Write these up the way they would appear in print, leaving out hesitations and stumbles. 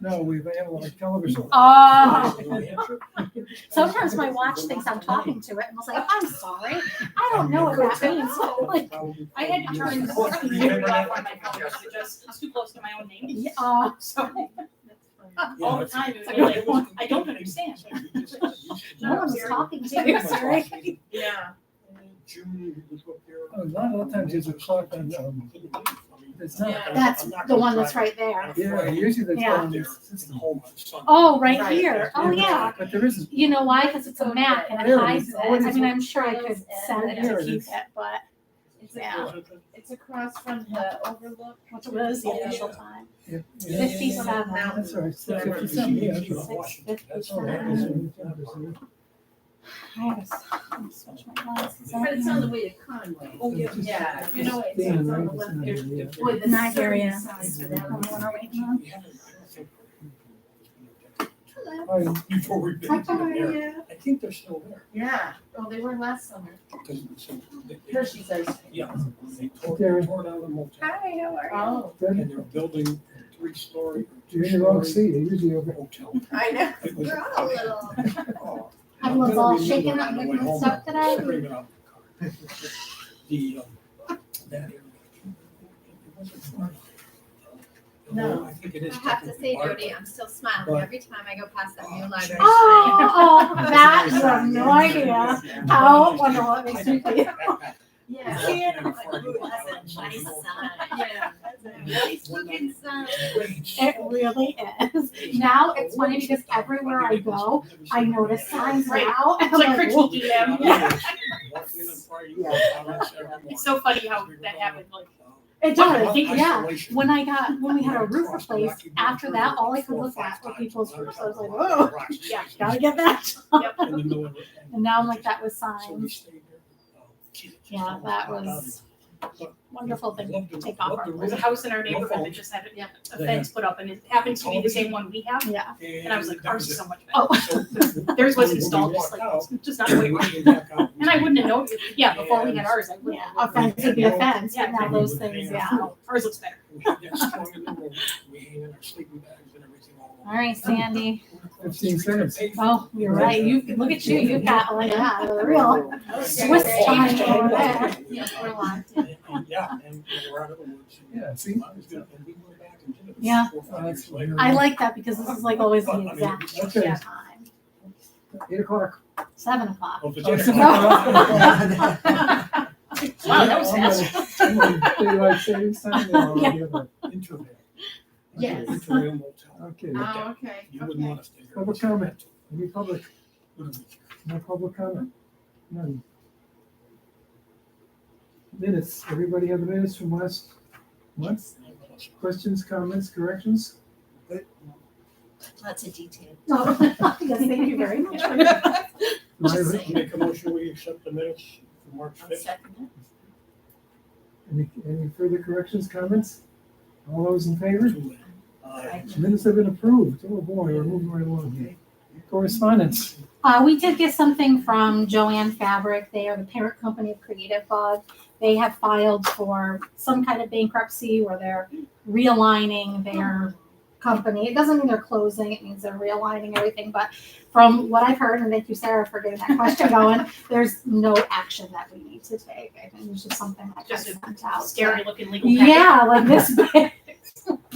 No, we've analyzed television. Sometimes my watch thinks I'm talking to it and was like, I'm sorry, I don't know what that means. Like, I had to turn the memory off on my phone because it's too close to my own name. So all the time, it was like, I don't understand. no one was talking to you, sorry. Yeah. A lot of times there's a clock on, it's not. Yeah. That's the one that's right there. Yeah, usually that's Yeah. on this system. Oh, right here. Oh, yeah. But there isn't. You know why? Because it's a Mac and it There it hides is. it. Oh, it I is. mean, I'm sure I could set it There to it keep is. it, but yeah. It's across from the Overlook. What was the official time? Yeah. 57. That's right, 6:57, yeah, that's right. 6:57. I gotta switch my glasses But it's on out. the way to Conway. Oh, yeah. Yeah, you know, it's Damn, on right, the it's left. not There's here. with the Not here, yeah. signs for The that. one we're waiting on. Oh, yeah. Before we've been to there. I think they're still there. Yeah, oh, they were last summer. 'Cause they- Hershey's ice cream. Yeah, they tore down the motel. Hi, how are you? Oh, Good. And they're building a 3-story or You're in the wrong 2-story seat, you're usually over. hotel. I know. It was- We're all a little. Oh, Everyone's all I'm gonna be shaken moving up on the and way getting home. stuff today. Screaming out in the car. The, that area. It wasn't far. No. I think it is. I have to say, technically Jody, I'm still smiling But- every time I go past that new library. Oh, that, you have no idea how wonderful it makes me feel. yeah. That's a nice sign. Yeah. That's a nice looking sign. It really is. Now it's funny because everywhere I go, I notice signs Right. now. And It's like I'm like, critiquing them. Yeah. It's so funny how that happened, like, it does, yeah. When we had our roof replaced, after that, all I could look at were people's roofs. I was like, whoa, yeah. gotta get that. Yep. And now I'm like, that was signs. Yeah, that was a wonderful thing to take off our There's a list. house in our neighborhood that just had a fence put up, and it happened to be the same one we have. Yeah. And I was like, ours is so much Oh. better. Theirs was installed just not the way we and I wouldn't have known. Yeah, before we had ours, I wouldn't. Yeah, a fence would be a fence, but Yeah, now those things, yeah. No, ours looks better. We hang in our sleeping bags and everything all over. All right, Sandy. 15 seconds. Oh, you're right. Look at you. You've got like a real Swiss time over there. Yeah, we're locked in. And yeah, and we're out of the woods. Yeah, see? And we went back and did it Yeah. 4 or 5 years later. I like that because this is like always the exact Okay. time. 8 o'clock. 7 o'clock. Oh, it's Oh, eight 7 o'clock. o'clock. Wow, that was fast. Daylight savings time, no, Yeah. we have a- Intervale. Yes. Intervale motel. Okay, Oh, okay. You wouldn't want to stay there. public comment, any public, What do we care? no public comment, none. Minutes, everybody have the minutes from last month? Questions, comments, corrections? Lots of detail. No, yes, thank you very much. Make a motion, we accept the minutes for March I'll 5th. second Any further corrections, comments? All those in favor? Aye. Minutes have been approved, oh boy, we're moving right along here. Correspondence, We did get something from Joanne Fabric. They are the parent company of Creative Bug. They have filed for some kind of bankruptcy where they're realigning their company. It doesn't mean they're closing, it means they're realigning everything. But from what I've heard, and thank you, Sarah, for getting that question going, there's no action that we need to take. I think it's just something that Just just a sent out. Scary looking legal packet. Yeah, like this big.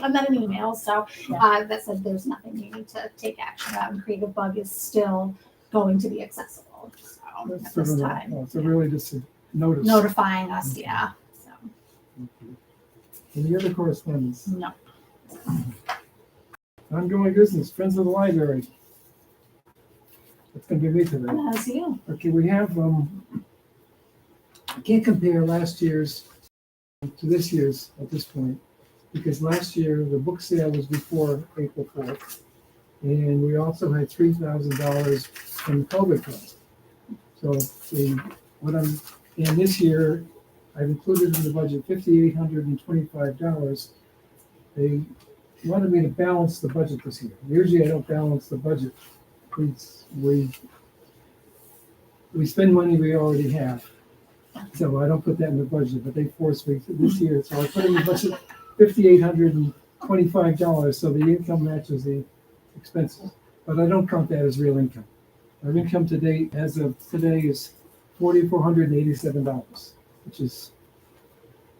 I got an email, so that said there's nothing you need to take action on. And Creative Bug is still going to be accessible. So that's at sort this of, time, it's really just a notice. notifying us, yeah. So Any other correspondence? no. Ongoing business, Friends of the Library. That's gonna be me today. That's you. Okay, we have, I can't compare last year's to this year's at this point, because last year, the book sale was before April 4th. And we also had $3,000 from the COVID funds. So and this year, I've included in the budget $5,825. They wanted me to balance the budget this year. Usually I don't balance the budget. We spend money we already have. So I don't put that in the budget, but they forced me to this year. So I put in the budget $5,825. $25, so the income matches the expenses. But I don't count that as real income. Our income to date, as of today, is $4,487, which is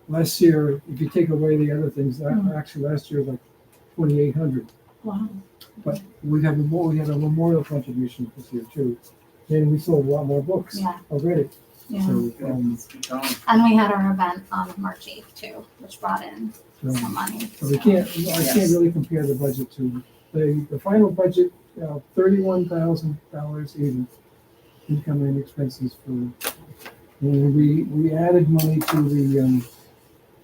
last year, if you take away the other things, actually last year was like 2,800. Wow. But we had a memorial contribution this year too. And we sold a lot more books Yeah. already. Yeah. So, And we had our event on March 8th too, which brought in so some money. so I can't really compare the budget to, the final budget, $31,000 even, income and expenses for, and we added money to the,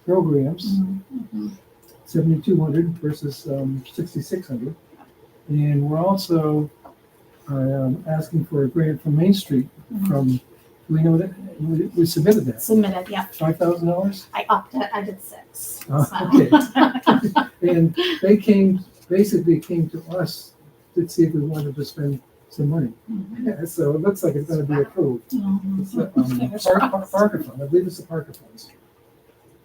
programs, Mhm. 7,200 versus, 6,600. And we're also, asking for a grant from Main Street from, we know that, we submitted that, Submitted, yeah. $5,000? I upped it. I did 6. Okay. And they basically came to us to see if we wanted to spend some money. Yeah, so it looks like it's gonna be approved. It's the, Parker Fund, I believe it's the Parker Funds.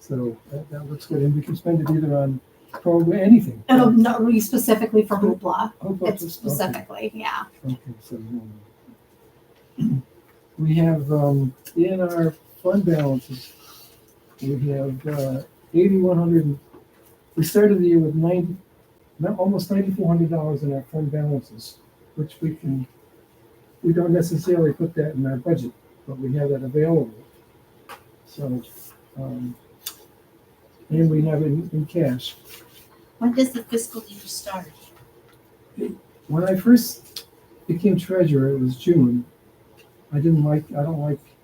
So that looks good, and we can spend it either on probably anything. It'll not be specifically for Hoopla. Hope up It's to- okay. specifically, yeah. Okay, so, we have, in our fund balances, we have, 8,100, we started the year with almost $9,400 in our fund balances, which we don't necessarily put that in our budget, but we have that available. So, and we have it in cash. When does the fiscal year start? When I first became treasurer, it was June. I don't like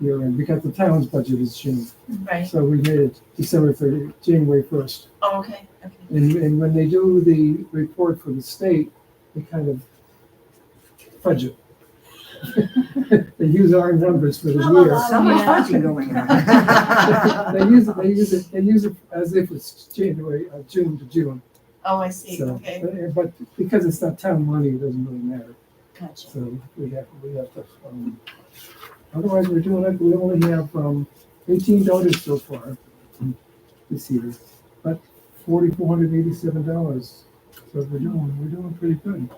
year end because the town's budget is June. Right. So we made it December 30th, January 1st. Oh, okay, okay. And when they do the report for the state, they kind of fudge it. They use our numbers for the year. So much fudging going on. They use it as if it's January, June to June. Oh, I see, So, okay, but because it's not town money, it doesn't really matter. gotcha. So we have to, otherwise we're doing it, we only have, 18 donors so far this year, but $4,487. So we're doing pretty good.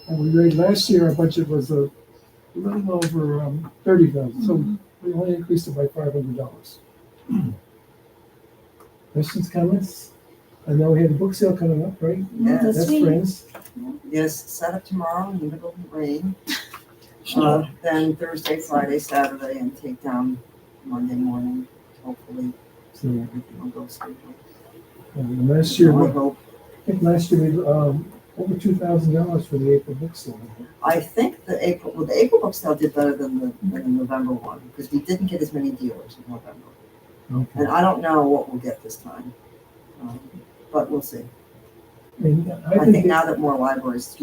And we raised, last year our budget was a little over, 30,000, so we only increased it by $500. Questions, comments? I know we had a book sale coming up, right? Yeah, This That's week. Friends. Yes, set up tomorrow in the middle of the rain. Then Thursday, Friday, Saturday, and take down Monday morning. Hopefully, So, everything will go smoothly. last year, I I hope. think last year we, over $2,000 for the April book sale. I think the April book sale did better than the November one, because we didn't get as many dealers in November. Okay. And I don't know what we'll get this time. But we'll see. And I think now that more libraries,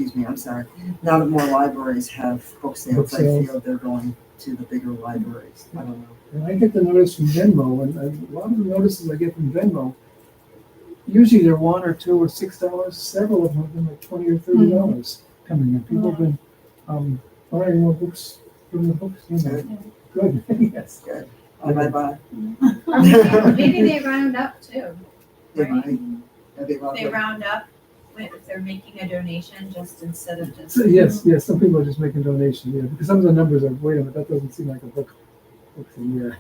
now that more libraries have book sales, I sales. feel they're going to the bigger libraries. I don't know. And I get the notice from Venmo, and a lot of the notices I get from Venmo, usually they're $1 or $2 or $6. Several of them have been like $20 or $30 coming in. People have been buying more books from the books. Good. Yes. Good. Bye. Maybe they round up too. They Right. might. That'd be lovely. They round up if they're making a donation just instead of just. So, yes, some people are just making donations. Yeah, because some of the numbers are, wait a minute, that doesn't seem like a book a year.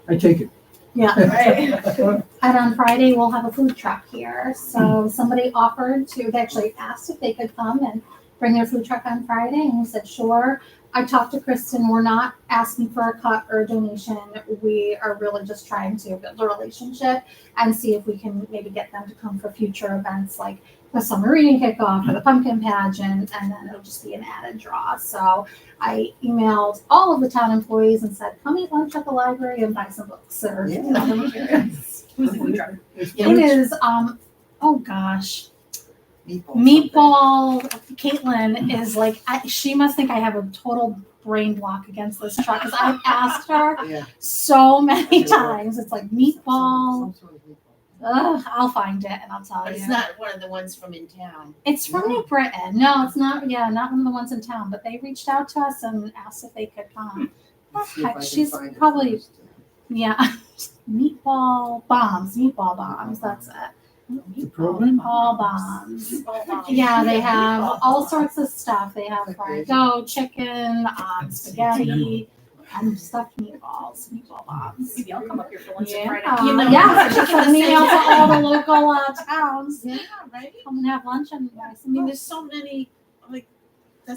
I take it. Yeah. Right. And on Friday, we'll have a food truck here. So somebody offered to, they actually asked if they could come and bring their food truck on Friday, and we said, sure. I talked to Kristen, we're not asking for a cut or a donation. We are really just trying to build a relationship and see if we can maybe get them to come for future events like the summer reading kickoff or the pumpkin pageant, and then it'll just be an added draw. So I emailed all of the town employees and said, come eat lunch at the library and buy some books or Yeah. other materials. Who's the food truck? It is, oh gosh, Meatball. Meatball, Caitlin is like, she must think I have a total brain block against this truck because I've asked her something. Yeah. so many times. It's like meatball. Some sort of meatball. Ugh, I'll find it and I'll tell But you. it's not one of the ones from in town. It's from New Britain. No, it's not. Yeah, not one of the ones in town. But they reached out to us and asked if they could come. Let's see if I can She's find it probably- first. Yeah, meatball bombs. That's it. The program? All bombs. Yeah, they have all sorts of stuff. They have fried dough, chicken, spaghetti, and stuffed meatballs, meatball bombs. Maybe I'll come up here for lunch on Yeah, Friday. You know. yeah, so just send me out to all the local towns. Yeah, right? Come and have lunch and buy I some. mean, there's so many, like, I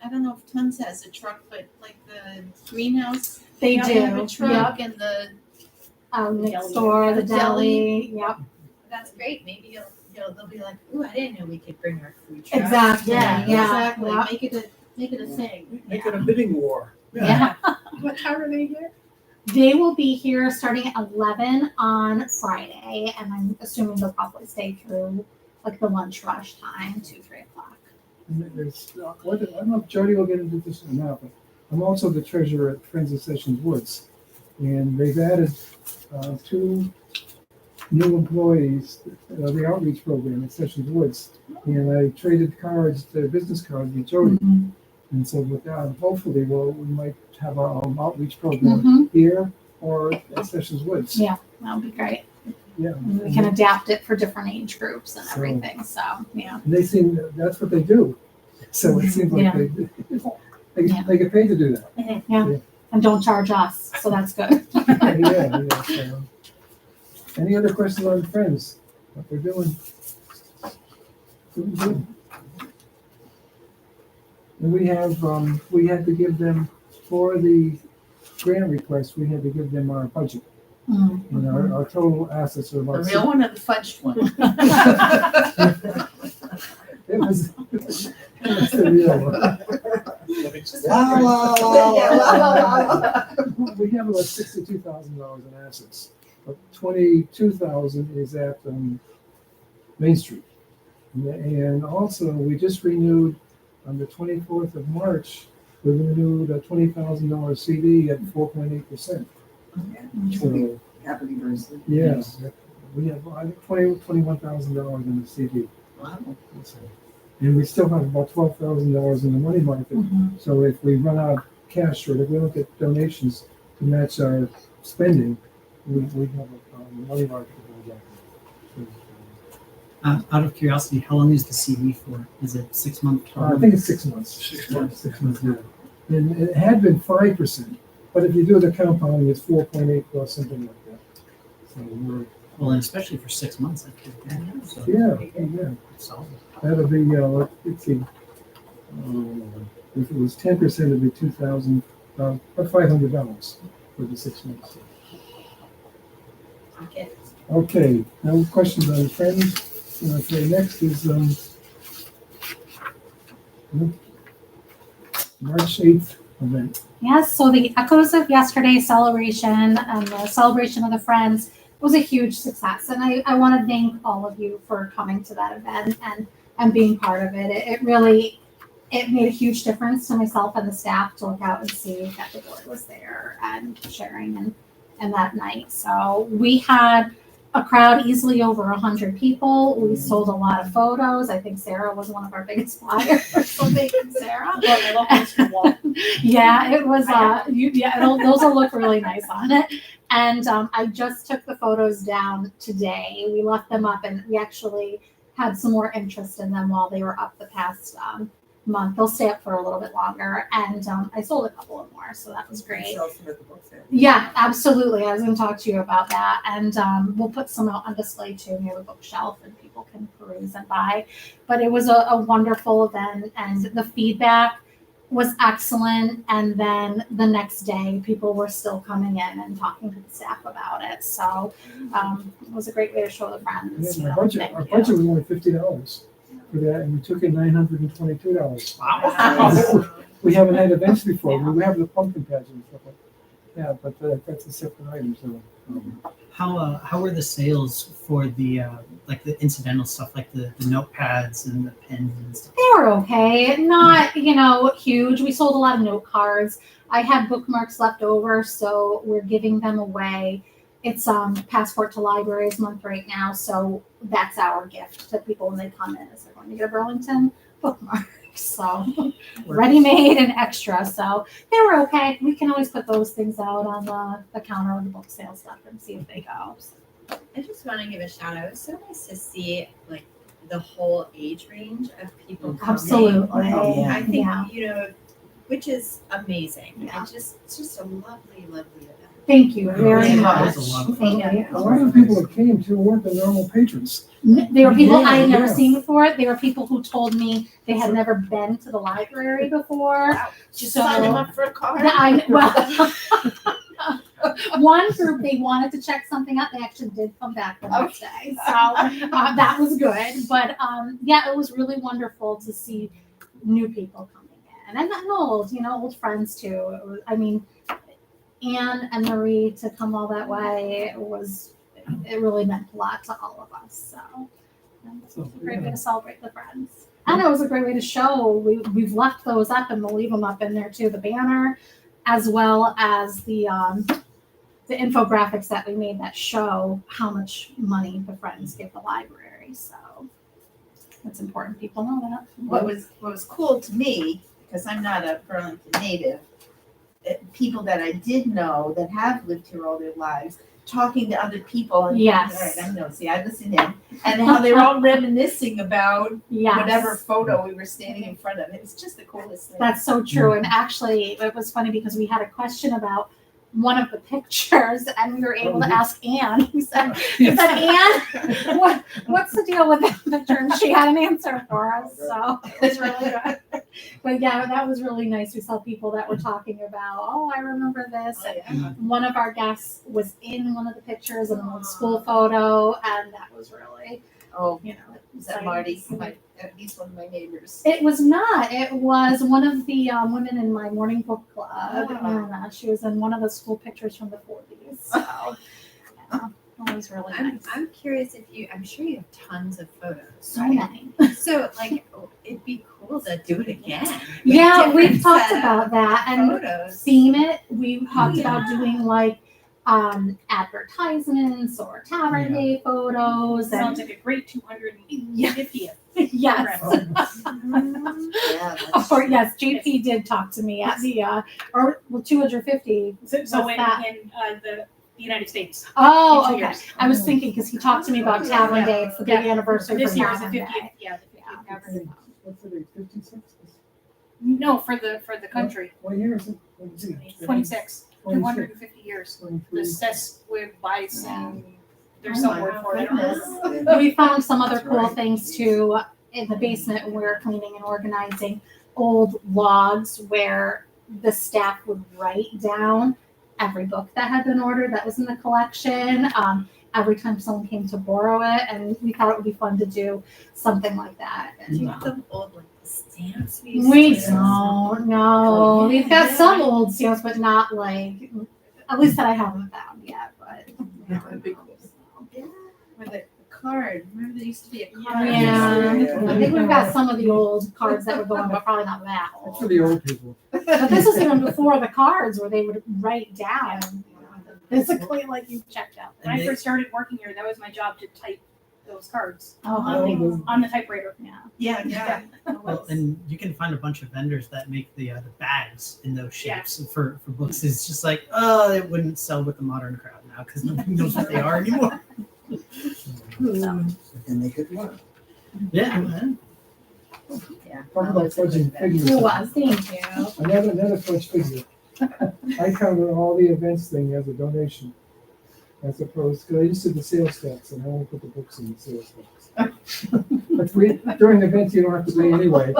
don't know if Tons has a truck, but like the greenhouse. They have do, a yep. truck and the, Next door, the deli, yep, That's great, maybe they'll be like, ooh, I didn't know we could bring our food truck. exactly, yeah, yeah, exactly, yeah. make it a thing. Make it a bidding war. Yeah. What time are they here? They will be here starting at 11 on Friday, and I'm assuming they'll probably stay through like the lunch rush time, 2, 3 o'clock. And there's, I don't know if Jody will get into this or not, but I'm also the treasurer at Friends of Sessions Woods. And they've added 2 new employees, the outreach program at Sessions Woods. And I traded cards, the business cards with Jody. And so with that, hopefully, we might have our own outreach program Mhm. here or at Sessions Woods. Yeah, that'll be great. Yeah. And we can adapt it for different age groups and So- everything, so, yeah. And they seem, that's what they do. So it seems like Yeah. they get paid to do that. And don't charge us, so that's good. Yeah. So. Any other questions on Friends? What they're doing? Good. And we had to give them, for the grant request, we had to give them our budget. And our total assets are The about. real one or the fudged one? It was the real one. We have about $62,000 in assets, but 22,000 is at Main Street. And also, we just renewed on the 24th of March, we renewed a $20,000 CD at 4.8%. So, Happy birthday. yeah, we have $21,000 in the CD. Wow. And we still have about $12,000 in the money market. Mhm. So if we run out of cash or if we don't get donations to match our spending, we have a money market. to go back. Out of curiosity, how long is the CD for? Is it 6 months? I think it's 6 months. 6 months. 6 months, yeah. And it had been 5%, but if you do the compounding, it's 4.8 plus something like that. So we're, Well, and especially for 6 months, I think. So, yeah. solid. That'll be, let's see. If it was 10%, it'd be $2,000, about $500 for the 6 months. Okay. Okay, no questions on Friends. Okay, next is, March 8th event. Yes, so the Echoes of Yesterday celebration and the celebration of the Friends was a huge success. And I want to thank all of you for coming to that event and being part of it. It really, it made a huge difference to myself and the staff to look out and see that the board was there and sharing and that night. So we had a crowd easily over 100 people. We sold a lot of photos. I think Sarah was one of our biggest buyers. So thank you, Sarah. I love this for wall. Yeah, it was, those will look really nice on it. And I just took the photos down today. We left them up and we actually had some more interest in them while they were up the past month. They'll stay up for a little bit longer. And I sold a couple of more, so that was great. Sell some at the book fair. Yeah, absolutely. I was going to talk to you about that. And we'll put some out on display too near the bookshelf and people can peruse and buy. But it was a wonderful event and the feedback was excellent. And then the next day, people were still coming in and talking to the staff about it. So it was a great way to show the Friends. Yeah, you our know, budget, thank our you. budget was only $50 for that, and we took in $922. Wow. We haven't had events before. We have the pumpkin pageant and stuff like that. Yeah, but that's a separate item, so. How were the sales for the like the incidental stuff, like the notepads and the pens and stuff? They were okay, not, huge. We sold a lot of note cards. I had bookmarks left over, so we're giving them away. It's Passport to Libraries Month right now, so that's our gift to people when they come in, is they're going to get a Burlington bookmark. So ready-made and extra, so they were okay. We can always put those things out on the counter of the book sale stuff and see if they go. So, I just want to give a shout out. It was so nice to see like the whole age range of people coming. Absolutely. I think Yeah. which is amazing. Yeah. It's just a lovely, lovely event. Thank you very Yeah, much. it was a lot of Thank fun. you. A lot of the people that came too weren't the normal patrons. They were people I had never Yeah. seen before. They were people who told me they had never been to the library before. Just So- sign them up for a card. Well, one group, they wanted to check something out. They actually did come back the next day. So that was good. But yeah, it was really wonderful to see new people coming in. And old friends too. It was, Anne and Marie to come all that way it really meant a lot to all of us. So it was a great way to celebrate the friends. And it was a great way to show we've left those up and we'll leave them up in there too, the banner, as well as the infographics that we made that show how much money the friends give the library. So it's important people know that. What was cool to me, because I'm not a Burlington native, people that I did know that have lived here all their lives, talking to other people and Yes. all right, I know, see, I listen in, and how they were all reminiscing about Yes. whatever photo we were standing in front of. It was just the coolest thing. That's so true. And actually, it was funny because we had a question about one of the pictures, and we were able to ask Anne. We said, Anne, what's the deal with that picture? And she had an answer for us. So it was really good. But yeah, that was really nice. We saw people that were talking about, oh, I remember this. Oh, yeah. One of our guests was in one of the pictures in an old school photo, and that was really, Oh, is that exciting Marty? to see. At least one of my neighbors. It was not. It was one of the women in my morning book club. Oh. And, she was in one of the school pictures from the 40s. So, yeah, it was really nice. I'm curious I'm sure you have tons of photos. So right? many. So it'd be cool to do it again. with Yeah, we've different talked set of about that. And photos. theme it. We talked about doing like advertisements or tavern day photos. Sounds And like a great 250th. yes. Yeah, that's- Or yes, JP did talk to me at the 250. So What's in that? the United States. Oh, in 2 okay. years. I was thinking because he talked to me about Tavern Yeah. Day. It's the big Yeah. anniversary This for year is the Tavern 50th. Day. Yeah, the 50th Tavern Day. What's the date, 56? No, for the country. What year is it? What is it? 26. 250 years. 23. The Sesquip Bison. There's Oh some my word for it. I don't know. goodness. We found some other That's cool right. things too in the basement when we were cleaning and organizing old logs where the staff would write down every book that had been ordered that was in the collection. Every time someone came to borrow it, and we thought it would be fun to do something like that. And, Do you have some old stamps? used we to- don't know. We've got some old stamps, but not like, at least that I haven't found yet. But That'd be cool. With a card. Remember there used to be a card. yeah, I think we've got some of the old cards that were going, but probably not that That's for old. the old people. But this was even before the cards where they would write down physically, like you checked out. When I first started working here, that was my job to type those cards Oh, on the typewriter. yeah. Yeah. Well, and you can find a bunch of vendors that make the bags in those shapes for books. It's just like, oh, it wouldn't sell with the modern crowd now because nobody knows what they are anymore. And they could learn. Yeah, man. Yeah. Talk about fudging figures. It was, thank you. Another fudge figure. I cover all the events thing as a donation. As opposed, because I used to do the sales tax and I only put the books in the sales tax. But during events, you don't have to pay anyway.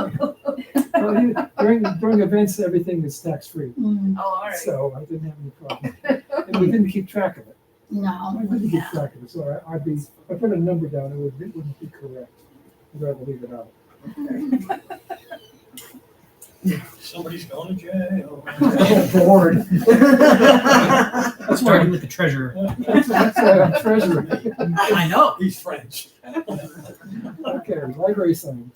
During events, everything is tax free. Mm, Oh, all right. So I didn't have any problem. And we didn't keep track of it. no. I didn't keep track of it, so if I put a number down, it wouldn't be correct. I'd rather leave it out. Somebody's going to jail. Bored. That's starting with the treasurer. That's treasurer. I know. He's French. Okay, library sign.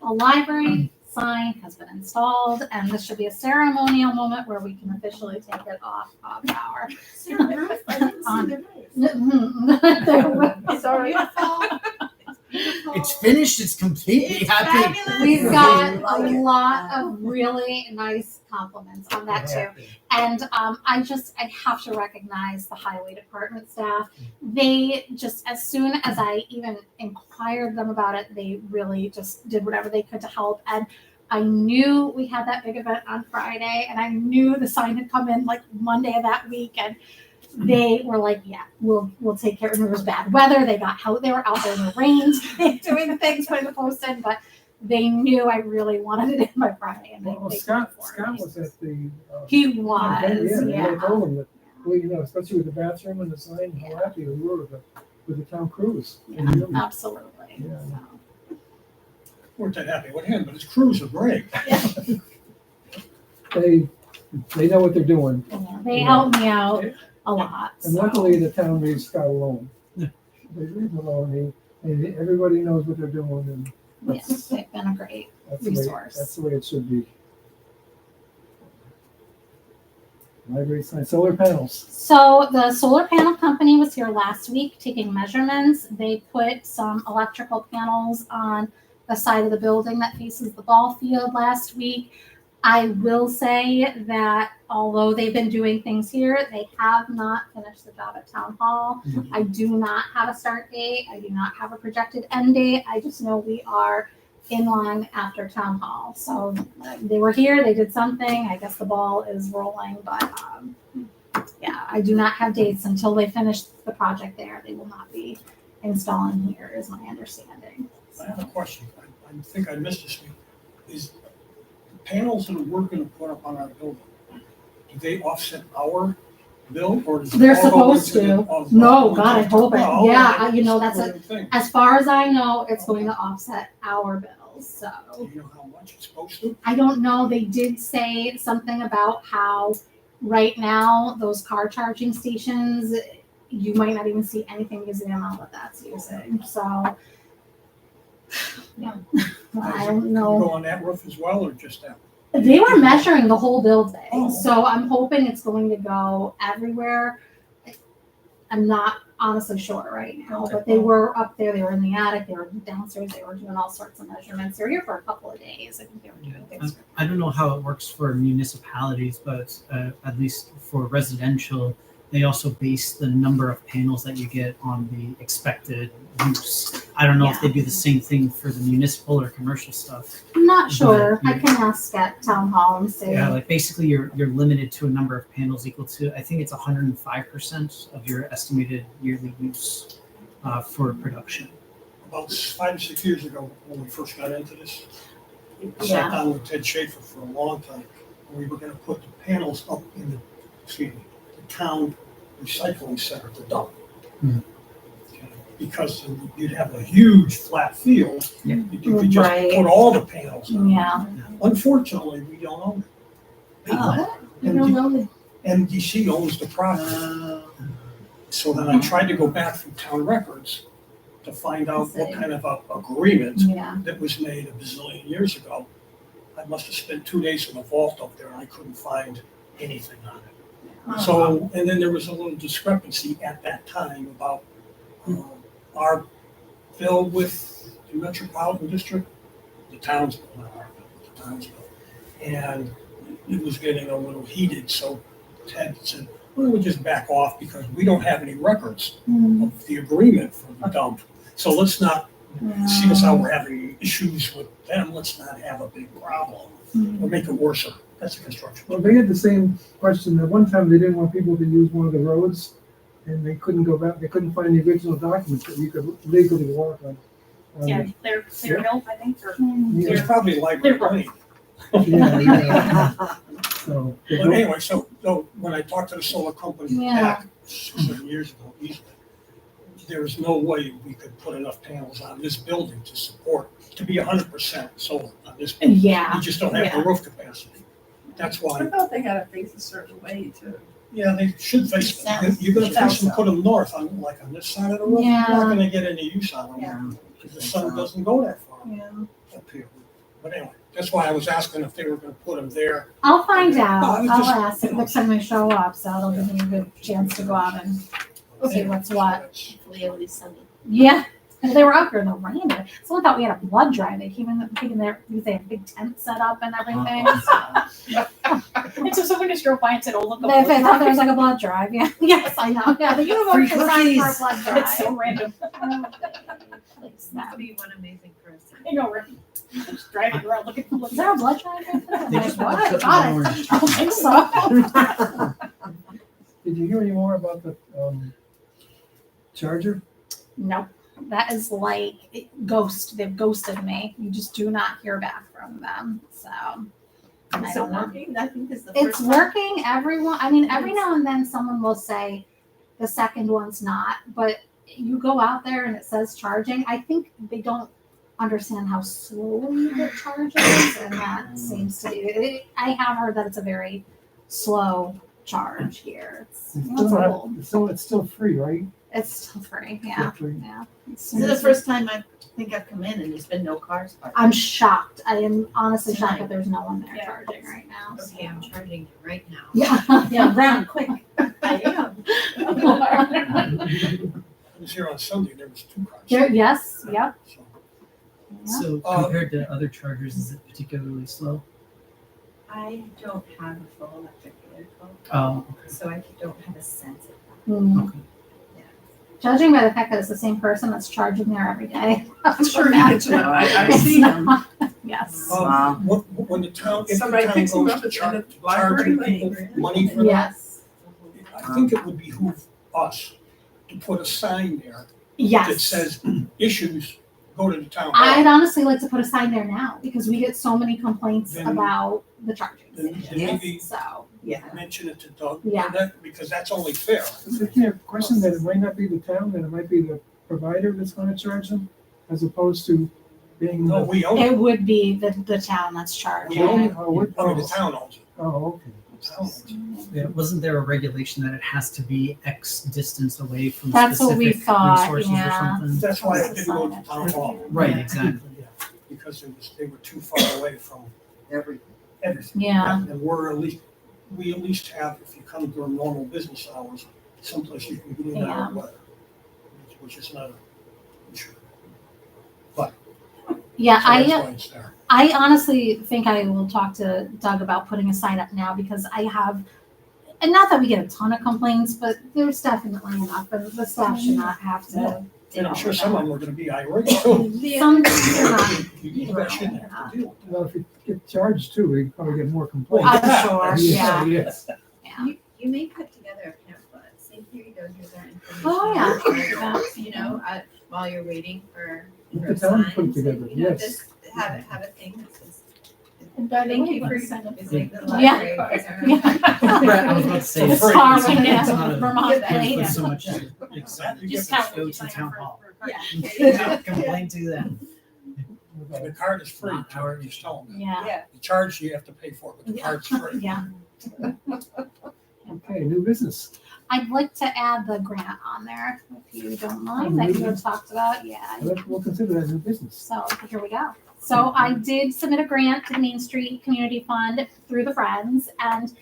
A library sign has been installed, and this should be a ceremonial moment where we can officially take it off of our. Is there a roof? I didn't see the roof. Sorry. It's finished. It's completely It's happy. fabulous. We've Yeah, got we a like it. lot of really nice compliments on that too. And I have to recognize the highway department staff. They just, as soon as I even inquired them about it, they really just did whatever they could to help. And I knew we had that big event on Friday, and I knew the sign had come in like Monday of that week, and they were like, "Yeah, we'll take care." And it was bad weather. They got out. They were out there in the rain doing things, putting the post in, but they knew I really wanted it in by Friday, and Well, they Scott did it for Scott me. was at the. He event, was, and yeah. they told him that, well, you know, especially with the bathroom and the sign, how happy we were with the town cruise. Yeah, And really, absolutely. Yeah. So. Weren't that happy with him, but his crews are great. They know what they're doing. Yeah, they helped me out a lot. And so. luckily, the town leaves Scott alone. Yeah. They leave him alone, and everybody knows what they're doing, and Yes, they've been a great that's the resource. that's the way it should be. Library sign, solar panels. So the solar panel company was here last week taking measurements. They put some electrical panels on the side of the building that faces the ball field last week. I will say that although they've been doing things here, they have not finished the job at Town Hall. I do not have a start date. I do not have a projected end date. I just know we are in line after Town Hall. So they were here, they did something. I guess the ball is rolling, but yeah, I do not have dates until they finish the project there. They will not be installing here, is my understanding. I have a question. I think I missed this week. Is the panels that we're gonna put up on our building, do they offset our bill or does it They're all go supposed into to. the- oh, No, oh, God, I hope it. oh, Yeah, okay. you know, that's That's the thing. As far as I know, it's going to offset our bills. So Do you know how much it's supposed to? I don't know. They did say something about how right now those car charging stations, you might not even see anything using the amount that that's using. So yeah, I don't Does it know. Go on that roof as well or just that? They were measuring the whole building, Oh. so I'm hoping it's going to go everywhere. I'm not honestly sure right now, Okay. but they were up there, they were in the attic, they were downstairs, they were doing all sorts of measurements. They were here for a couple of days. I think they were doing things. I don't know how it works for municipalities, but at least for residential, they also base the number of panels that you get on the expected use. I don't know if they do the same thing for the municipal or commercial stuff. I'm not sure. But I can ask at town hall and see. Yeah, like basically you're limited to a number of panels equal to, I think it's 105% of your estimated yearly use for production. About 5 or 6 years ago, when we first got into this, I Yeah. sat down with Ted Schaefer for a long time. And we were gonna put the panels up in the, the town recycling center, the dump. Mhm. Okay, because you'd have a huge flat field. Yeah. You could just Right. put all the panels on. Yeah. Unfortunately, we don't own it. Oh. I don't know. MDC owns the property. So then I tried to go back through town records to find out what kind of a agreement Yeah. that was made a bazillion years ago. I must have spent 2 days in the vault up there and I couldn't find anything on it. So, and then there was a little discrepancy at that time about our bill with the Metropolitan District, the town's bill, not our bill, but the town's bill. And it was getting a little heated, so Ted said, why don't we just back off because we don't have any records of the agreement for the dump. So let's not, seeing as how we're having issues with them, let's not have a big problem or make it worse. That's a construction. Well, they had the same question. At one time, they didn't want people to use one of the roads, and they couldn't go back, they couldn't find the original documents that you could legally walk on. Yeah, Clear Hill, I think, or Yeah, It's probably library lane. yeah. So, they But don't- anyway, so when I talked to the solar company Yeah. back 6 or 7 years ago, there's no way we could put enough panels on this building to support, to be 100% solar on this building. Yeah. We just don't have the roof capacity. That's I why, thought they had to face a certain way too. yeah, they should face, South. you're gonna face them, South. put them north on, like on this side of the roof, you're Yeah. not gonna get any use out of Yeah. them. Because the sun doesn't go that far Yeah. up here. But anyway, that's why I was asking if they were gonna put them there. I'll find out. No, I was I'll just- ask them next time they show up, so it'll give me a good chance to go out and see what's what. Hopefully it will be sunny. Yeah, Well, they were out here in the rain. Someone thought we had a blood drive. They came in there because they had a big tent set up and everything. And so someone just drove by and said, "Oh, look, a They blood thought there was drive." like a blood drive. Yeah. Yes, I know. Yeah, the universe Free is signed for a cookies. blood drive. That's so random. Please, That no. would be one amazing person. I know, right? Just driving around looking for blood. Is there a blood drive? Right there? They just What? want to put Got the it. orange. I don't think so. Did you hear any more about the, charger? Nope. That is like ghost. They've ghosted me. You just do not hear back from them. So I Is it don't know. working? I think this is the It's first time. working. Everyone, I mean, every now and then someone will say the second one's not, but you go out there and it says charging. I think they don't understand how slowly it charges, and that seems to be. I have heard that it's a very slow charge here. It's still free, right? It's still free. Yeah. Free. Yeah. This is the first time I think I've come in and there's been no cars parked. I'm shocked. I am honestly shocked Tonight. that there's no one there Yeah. charging right now. Okay, I'm charging you right now. Yeah. Yeah, run, quick. I am. I was here on Sunday, there was 2 cars. Yes. Yep. So, Yeah. So compared to other chargers, is it particularly slow? I don't have a full electric vehicle, Oh, okay. so I don't have a sense of that. Mm. Okay. Judging by the fact that it's the same person that's charging there every day. I'm sure you do. I've It's seen them. not- Yes. Wow. when the town, if the Somebody town picks them goes up to at charge, the library. charging people money for that, Yes. I think it would behoove us to put a sign there that Yes. says issues, go to the town I'd hall. honestly like to put a sign there now because we get so many complaints Then- about the charging Then stations. maybe So, mention it to Doug, Yeah. because that's only fair. Isn't there a question that it might not be the town, that it might be the provider that's gonna charge them, as opposed to being No, the. we own it. it would be the town that's We charging. own it. it. Oh, we're- I mean, the town owns it. Oh, okay. The town owns it. Yeah, wasn't there a regulation that it has to be X distance away from That's what we specific thought, resources yeah. or something? That's why it didn't go to town hall. Right, Yeah. exactly. Yeah, because they were too far away from Every, everything. Yeah. And we at least have, if you come during normal business hours, someplace you can get in and out of weather, which is not an issue. Yeah, So that's I why it's there. I honestly think I will talk to Doug about putting a sign up now because I have, and not that we get a ton of complaints, but there's definitely enough, and the staff should not have to. No. deal And I'm sure with some that. of them are gonna be irate too. Some they're not. You guys shouldn't have to deal with Well, if you get charged too, we probably get more complaints. I'm sure, yeah. Yes. Yeah. You may put together a pamphlet, say, here you go, here's our information. Oh, yeah. You know, while you're waiting for Let a the town sign, put it together, you know, yes. just have a thing that says, And by the thank way, you for let's- visiting the Yeah. library. These are- Right, I was about to say, For it's free. Sorry, it's yeah, not a- Vermont there's plate. been so much, that. excitement. You Just get go to town hall. Yeah. Complain to them. The card is free, Not our just tell them. Yeah, The charge you have to pay for, but the Yeah. card's free. yeah. Okay, new business. I'd like to add the grant on there, if you don't mind, that you had talked about, yeah. We'll consider that new business. So here we go. So I did submit a grant to the Main Street Community Fund through the Friends, and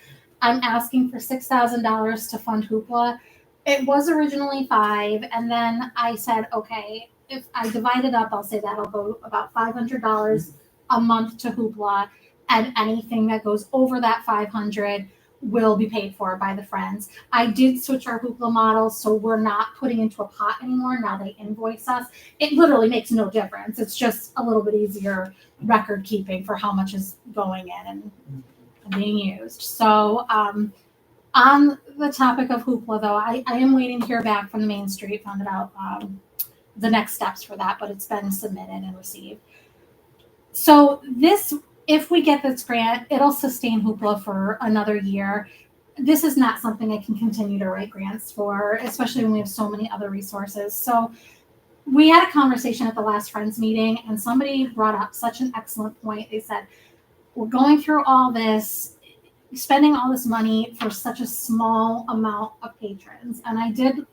I'm asking for $6,000 to fund Hoopla. It was originally 5, and then I said, okay, if I divide it up, I'll say that'll go about $500 a month to Hoopla, and anything that goes over that 500 will be paid for by the Friends. I did switch our Hoopla model, so we're not putting into a pot anymore. Now they invoice us. It literally makes no difference. It's just a little bit easier record keeping for how much is going in and being used. So on the topic of Hoopla, though, I am waiting to hear back from the Main Street Fund about the next steps for that, but it's been submitted and received. So if we get this grant, it'll sustain Hoopla for another year. This is not something I can continue to write grants for, especially when we have so many other resources. So we had a conversation at the last Friends meeting, and somebody brought up such an excellent point. They said, we're going through all this, spending all this money for such a small amount of patrons. And I did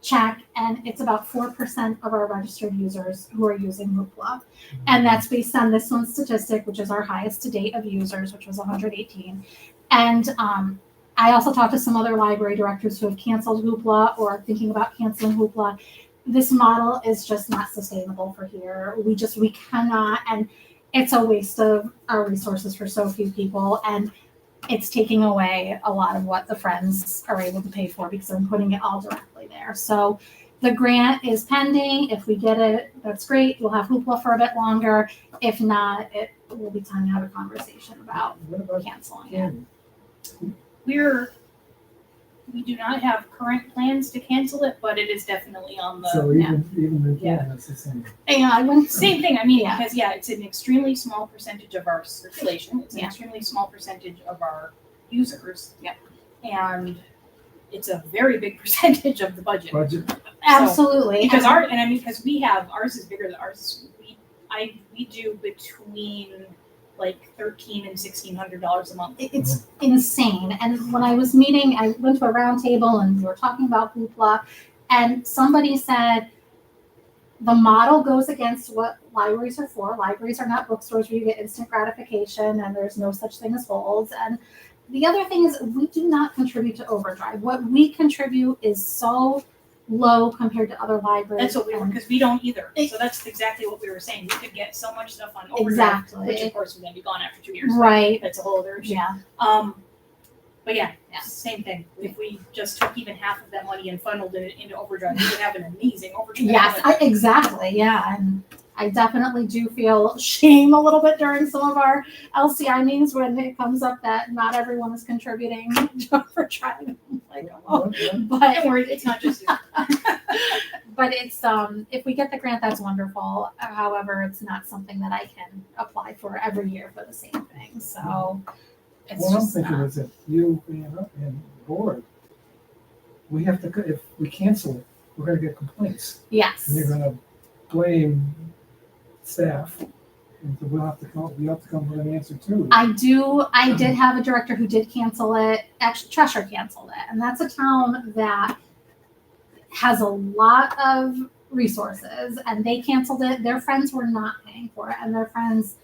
check, and it's about 4% of our registered users who are using Hoopla. And that's based on this one statistic, which is our highest to date of users, which was 118. And I also talked to some other library directors who have canceled Hoopla or are thinking about canceling Hoopla. this model is just not sustainable for here. We cannot, and it's a waste of our resources for so few people, and it's taking away a lot of what the Friends are able to pay for because I'm putting it all directly there. So the grant is pending. If we get it, that's great. We'll have Hoopla for a bit longer. If not, it will be time to have a conversation about What about canceling it. Candy? We do not have current plans to cancel it, but it is definitely on the. So even the Yeah. Candy, that's the same. And I went Same thing, I mean, Yeah. because, it's an extremely small percentage of our circulation, it's an Yeah. extremely small percentage of our users. Yep. And it's a very big percentage of the budget. Budget, absolutely. Because because ours is bigger than ours, we do between like $1,300 and $1,600 a month. It's insane. And when I was meeting, I went to a round table and we were talking about Hoopla, and somebody said the model goes against what libraries are for. Libraries are not bookstores where you get instant gratification and there's no such thing as holds. And the other thing is we do not contribute to Overdrive. What we contribute is so low compared to other libraries. That's what we were, and- because we don't either, so that's exactly what we were saying, we could get so much stuff on Overdrive, Exactly. which of course would then be gone after 2 years. Right. That's a whole other issue. Yeah. But yeah, Yeah. same thing. If we just took even half of that money and funneled it into Overdrive, we would have an amazing Overdrive. Yes, exactly. Yeah, and I definitely do feel shame a little bit during some of our LCI meetings when it comes up that not everyone is contributing for trying. Like, oh, Don't but worry, it's not just you. but it's if we get the grant, that's wonderful. However, it's not something that I can apply for every year for the same thing. So it's what I'm just thinking is that you and board, we have to, if we cancel it, we're gonna get complaints. yes. And they're gonna blame staff, and so we have to come with an answer too. I did have a director who did cancel it. Actually, Cheshire canceled it. And that's a town that has a lot of resources and they canceled it. Their friends were not paying for it and their friends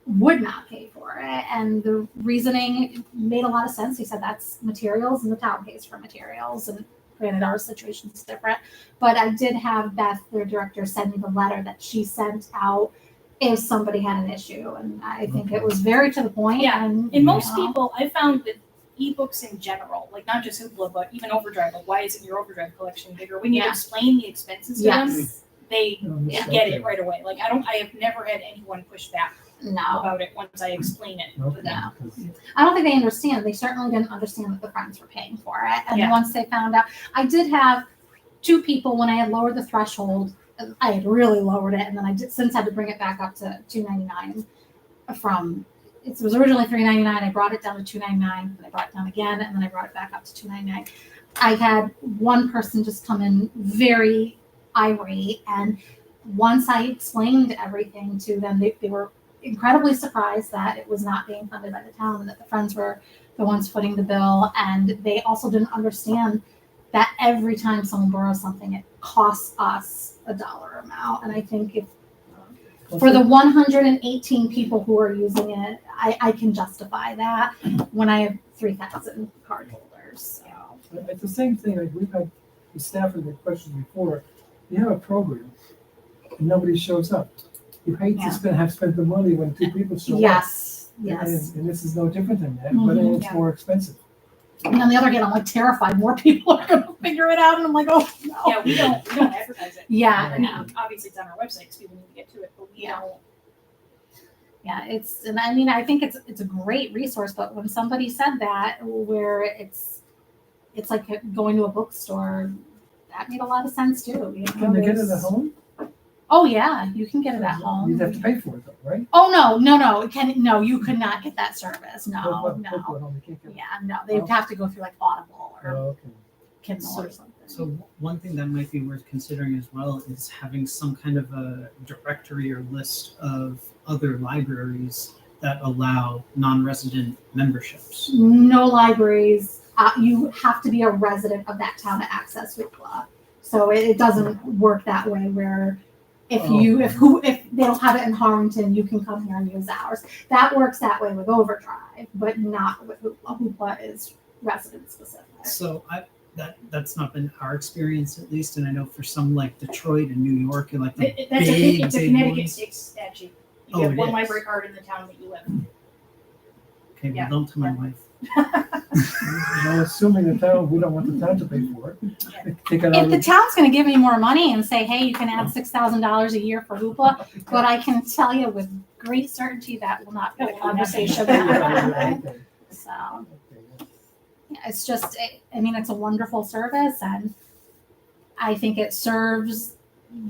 would not pay for it. And the reasoning made a lot of sense. He said that's materials and the town pays for materials. And granted, our situation is different. But I did have Beth, their director, send me the letter that she sent out if somebody had an issue. And I think it was very to the point. Yeah, And, And most you know, people, I found that ebooks in general, like not just Hoopla, but even Overdrive, like why isn't your Overdrive collection bigger? When you Yeah. explain the expenses to them, yes, they Yeah. get it right away. Like I have never had anyone push back no. about it once I explain it to Okay, them. 'cause I don't think they understand. They certainly didn't understand that the friends were paying for it. And Yeah. once they found out, I did have 2 people when I had lowered the threshold. I had really lowered it, and then I did since had to bring it back up to $2.99 from. It was originally $3.99. I brought it down to $2.99, and I brought it down again, and then I brought it back up to $2.99. I had one person just come in very irate, and once I explained everything to them, they were incredibly surprised that it was not being funded by the town and that the friends were the ones footing the bill. And they also didn't understand that every time someone borrows something, it costs us a dollar amount. And I think if for the 118 people who are using it, I can justify that when I have 3,000 card holders. So. It's the same thing, like we've had the staff in the questions before, you have a program and nobody shows up. You hate Yeah. to have spent the money when 2 people show up. Yes, yes. And this is no different than that, but then it's Yeah. more expensive. And on the other hand, I'm like terrified more people are going to figure it out. And I'm like, oh, no. Yeah, we don't advertise it. Yeah, I mean, no. obviously it's on our website because people need to get to it, but we Yeah. don't. Yeah, and I mean, I think it's a great resource, but when somebody said that, where it's like going to a bookstore, that made a lot of sense too. You know, Can they get it at there's- home? Oh yeah, you can get it at home. You'd have to pay for it though, right? Oh no, you could not get that service. No, Book no. at home, you can't get it. Yeah, no, they'd have to go through like Audible or Oh, okay. Kindle or something. So one thing that might be worth considering as well is having some kind of a directory or list of other libraries that allow non-resident memberships. No libraries. You have to be a resident of that town to access Hoopla. So it doesn't work that way. Where if they don't have it in Harrington, you can come here and use ours. That works that way with Overdrive, but not with Hoopla. Hoopla is resident specific. So that's not been our experience, at least, and I know for some like Detroit and New York and like the That's big, it's a big Connecticut ones. state statute. You Oh, get it one is. library card in the town that you live. Okay, well, Yeah. don't tell my wife. Well, assuming the town, we don't want the town to pay for it. Take it out If of the the, town's gonna give me more money and say, hey, you can add $6,000 a year for Hoopla, but I can tell you with great certainty that will not be the conversation. Okay, So, okay. yeah, it's just, I mean, it's a wonderful service and I think it serves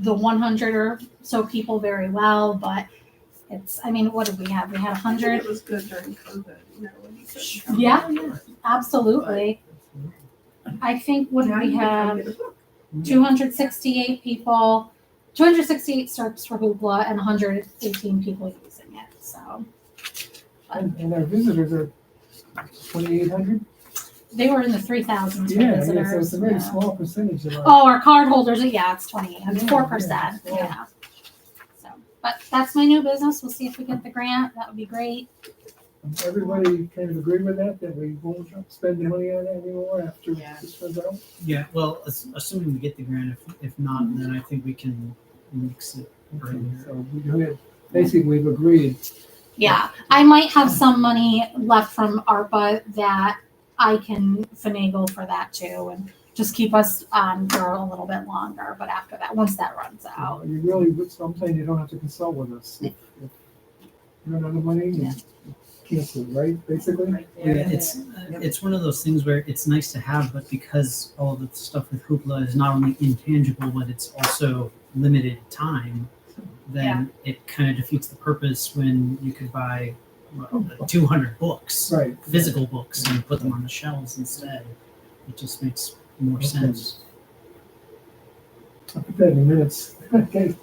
the 100 or so people very well, but it's, I mean, what did we have? We had I think 100. it was good during COVID, you know, when you couldn't come. Yeah, absolutely. I think what Now did we you can come have? get a book. 268 people, 268 SERPs for Hoopla and 118 people using it. So And our visitors are 2,800? they were in the 3,000s for Yeah, yeah, visitors. so it's a very yeah. small percentage of our. Oh, our card holders, yeah, it's 28, Yeah, 4%. yeah. Yeah. So, but that's my new business. We'll see if we get the grant. That would be great. Everybody kind of agree with that we won't spend the money on it anymore after Yeah. this runs out? Yeah, well, assuming we get the grant, if not, then I think we can mix it Okay, earlier. so basically we've agreed. Yeah, I might have some money left from ARPA that I can finagle for that too and just keep us on for a little bit longer. But after that, once that runs out. You really, so I'm saying you don't have to consult with us. If you run out of money, you cancel, right, basically? Yeah, it's one of those things where it's nice to have, but because all of the stuff with Hoopla is not only intangible, but it's also limited time, then it kind of defeats the purpose when you could buy 200 books, Right. physical books, and put them on the shelves instead. It just makes more sense. I'll put that in minutes. Okay.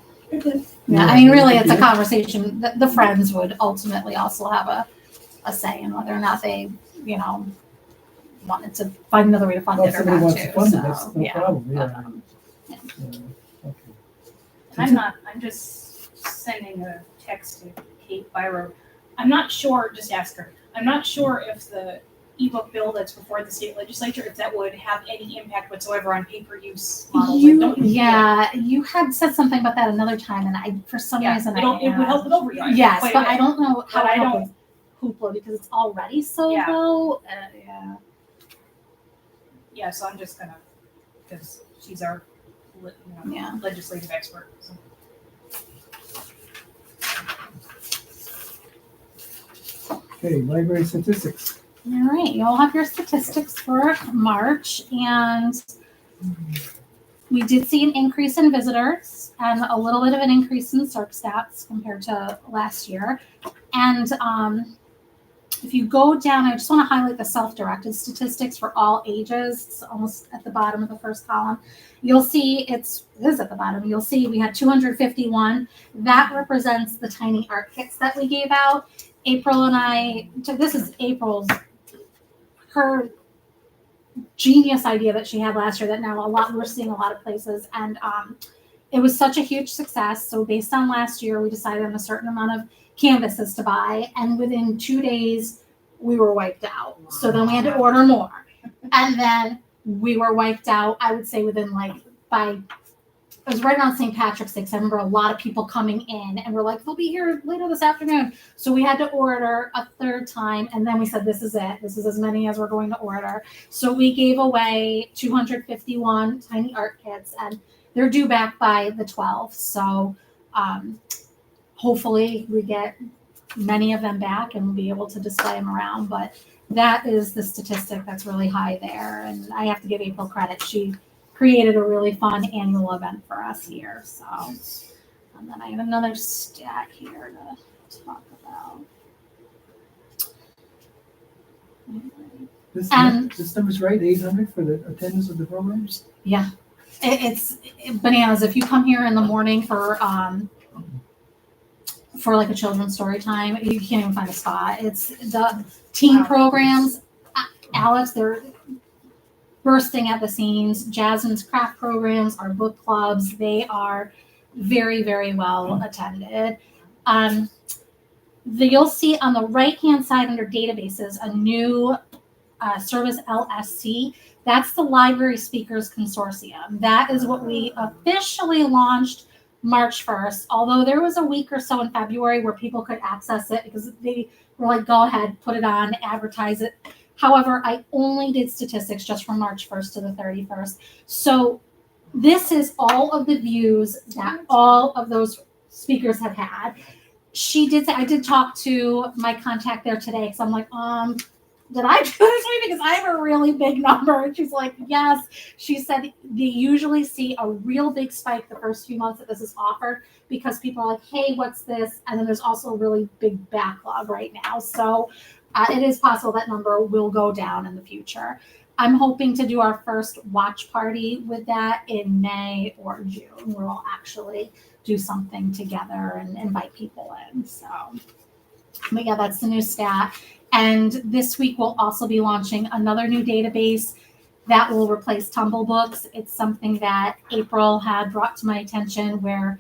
Yeah, I mean, really, it's a conversation. The friends would ultimately also have a say in whether or not they, wanted to find another way to fund Well, it if or somebody not wants to too. fund it, So, that's no yeah. problem, yeah. Yeah. Yeah, okay. I'm just sending a text to Kate Byro. I'm not sure, just ask her. I'm not sure if the ebook bill that's before the state legislature, if that would have any impact whatsoever on pay-per-use models. You had said something about that another time, and for some reason, it would help with overdrive. Yes, quite a but bit. I don't know how But I to help don't- with Hoopla because it's already so Yeah. low. Yeah. Yeah, so I'm just gonna, because she's our Yeah. legislative expert. So. Okay, library statistics. All right, you all have your statistics for March, and we did see an increase in visitors and a little bit of an increase in SERP stats compared to last year. And if you go down, I just want to highlight the self-directed statistics for all ages. It's almost at the bottom of the first column. You'll see it is at the bottom. You'll see we had 251. That represents the tiny art kits that we gave out. April and I, this is April's, her genius idea that she had last year that now we're seeing a lot of places. And it was such a huge success. So based on last year, we decided on a certain amount of canvases to buy. And within 2 days, we were wiped out. So then we had to order more. And then we were wiped out, I would say within it was right around St. Patrick's Day. 'Cause I remember a lot of people coming in and we're like, they'll be here later this afternoon. So we had to order a third time. And then we said, this is it. This is as many as we're going to order. So we gave away 251 tiny art kits and they're due back by the 12th. So hopefully we get many of them back and we'll be able to display them around. But that is the statistic that's really high there. And I have to give April credit. She created a really fun annual event for us here. So, and then I have another stat here to talk about. This number's right, 800 for the attendance of the programs? Yeah, it's bananas. If you come here in the morning for like a children's story time, you can't even find a spot. It's the teen programs. Alex, they're bursting at the seams. Jasmine's craft programs, our book clubs, they are very, very well attended. You'll see on the right-hand side under databases a new Service LSC. That's the Library Speakers Consortium. That is what we officially launched March 1st, although there was a week or so in February where people could access it because they were like, go ahead, put it on, advertise it. However, I only did statistics just from March 1st to the 31st. So this is all of the views that all of those speakers have had. She did say, I did talk to my contact there today because I'm like, did I do this week? Because I have a really big number. And she's like, yes. She said they usually see a real big spike the first few months that this is offered because people are like, hey, what's this? And then there's also a really big backlog right now. So it is possible that number will go down in the future. I'm hoping to do our first watch party with that in May or June, where we'll actually do something together and invite people in. So, but yeah, that's the new stat. And this week we'll also be launching another new database that will replace Tumble Books. It's something that April had brought to my attention where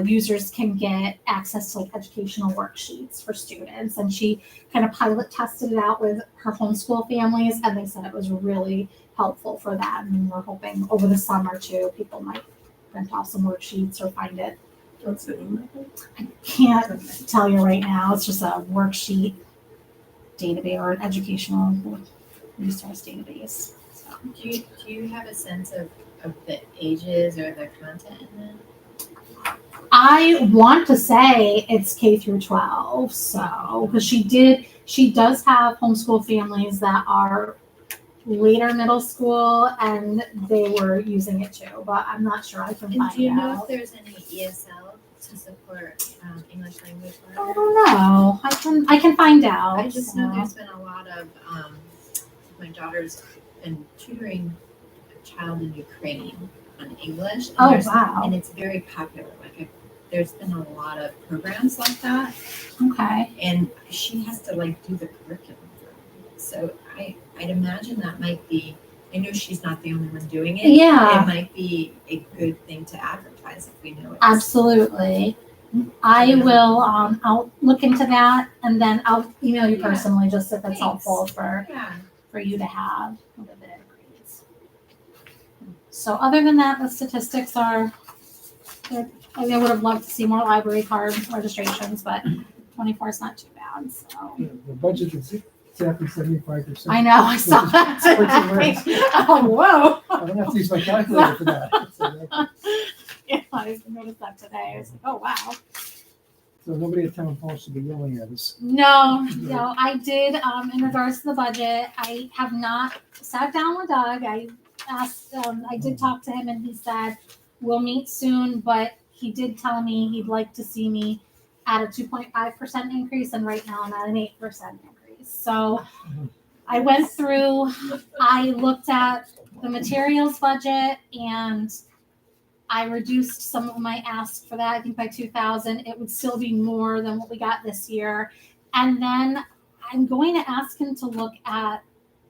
users can get access to like educational worksheets for students. And she kind of pilot tested it out with her homeschool families and they said it was really helpful for them. And we're hoping over the summer too, people might print off some worksheets or find it. What's the name of it? I can't tell you right now. It's just a worksheet database or an educational resource database. So. Do you have a sense of the ages or the content in it? I want to say it's K through 12. So, because she does have homeschool families that are later middle school and they were using it too, but I'm not sure. I can And find do you know out. if there's any ESL to support English language I learners? don't know. I can find out. I just know so. there's been a lot of my daughter's been tutoring a child in Ukraine on English. And Oh, there's- wow. And it's very popular. There's been a lot of programs like that, Okay. and she has to do the curriculum. So I'd imagine that might be. I know she's not the only one doing it. Yeah. It might be a good thing to advertise if we know it. Absolutely. I will, I'll look into that and then I'll email you Yeah. personally just if it's Thanks. helpful for you to have with the grades. So other than that, the statistics are good. I would have loved to see more library card registrations, but 24 is not too bad, so. Yeah, the budget is exactly 75%. I know, I saw that Which is today. Oh, whoa. I don't have to use my calculator for that. So, Yeah, I noticed that today. I was like, oh, wow. so nobody at town hall should be yelling at us. No, I did, in regards to the budget, I have not sat down with Doug. I asked, I did talk to him and he said, we'll meet soon, but he did tell me he'd like to see me at a 2.5% increase, and right now I'm at an 8% increase. So I went through, I looked at the materials budget and I reduced some of my ask for that, I think by 2,000. It would still be more than what we got this year. And then I'm going to ask him to look at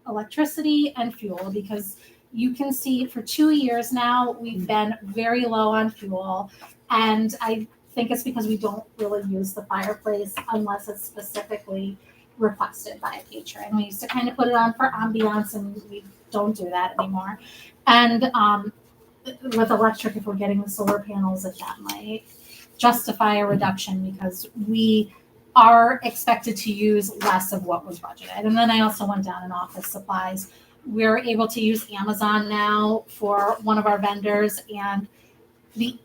electricity and fuel because you can see for 2 years now, we've been very low on fuel. And I think it's because we don't really use the fireplace unless it's specifically requested by a patron. We used to kind of put it on for ambiance and we don't do that anymore. And with electric, if we're getting the solar panels, if that might justify a reduction because we are expected to use less of what was budgeted. And then I also went down in office supplies. We're able to use Amazon now for one of our vendors, and the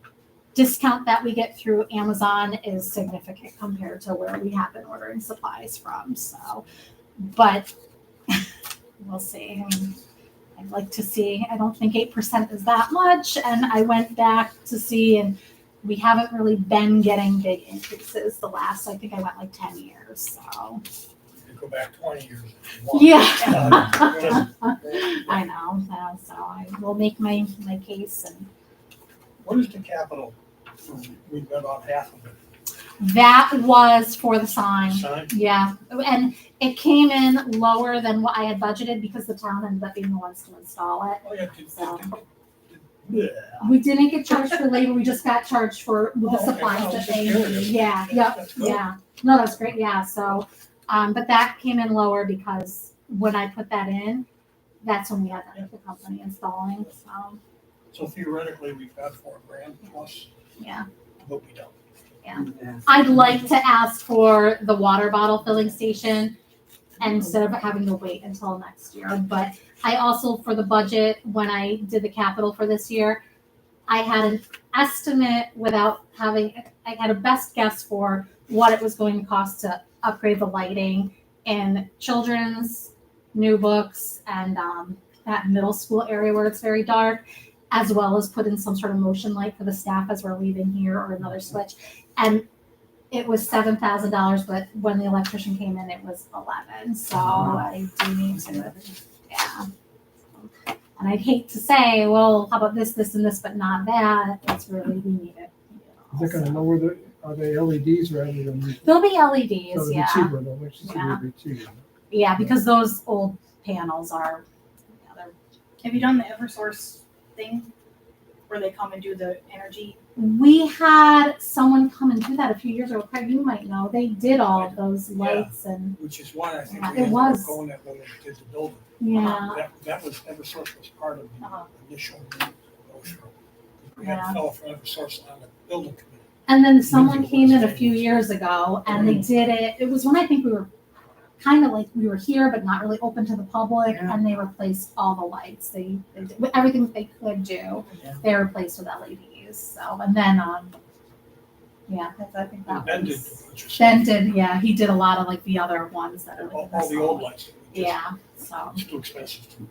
discount that we get through Amazon is significant compared to where we have been ordering supplies from. So, but we'll see. I mean, I'd like to see, I don't think 8% is that much. And I went back to see, and we haven't really been getting big increases the last, I think I went like 10 years. So, You go back 20 years. if you want. yeah. I know. So I will make my case. And What is the capital? We've got about half of it. that was for the sign. Sign? Yeah, and it came in lower than what I had budgeted because the town ended up being the ones to install it. Oh, yeah. So Yeah. we didn't get charged for labor. We just got charged for the Oh, okay. supplies I was that just they curious. need. Yeah, yep, That's good. yeah. No, that's great. Yeah, so, but that came in lower because when I put that in, that's when we had the company installing, so, So theoretically, we've got $4,000 plus, yeah. but we don't. Yeah. I'd like to ask for the water bottle filling station instead of having to wait until next year. But I also, for the budget, when I did the capital for this year, I had an estimate without having, I had a best guess for what it was going to cost to upgrade the lighting in children's, new books, and that middle school area where it's very dark, as well as put in some sort of motion light for the staff as we're leaving here or another switch. And it was $7,000, but when the electrician came in, it was 11. So I do need to, yeah. And I'd hate to say, well, how about this, this, and this, but not that. It's really, we need it. They're gonna lower the, are they LEDs rather than? There'll be So LEDs, it'll be yeah. cheaper, the electricity Yeah. will be cheaper. Yeah, because those old panels are, yeah, they're Have you done the Eversource thing where they come and do the energy? We had someone come and do that a few years ago. Craig, you might know. They did all of those lights and Which is why I think Yeah, we it ended was. up going that way when we did the building. yeah, That was, Eversource was part of Uh-huh. the initial brochure. We had Yeah. a fellow from Eversource on the building committee. and then someone Music came in a was few famous. years ago and they did it. It was when I think we were kind of like we were here, but not really open to the public. Yeah. And they replaced all the lights. They did with everything that they could do. Yeah. They replaced with LEDs. So and then yeah, I think that Ben did was. a bunch of stuff. Ben did, yeah. He did a lot of like the other ones that are like All the old lights. that we just- Yeah, so It's too expensive to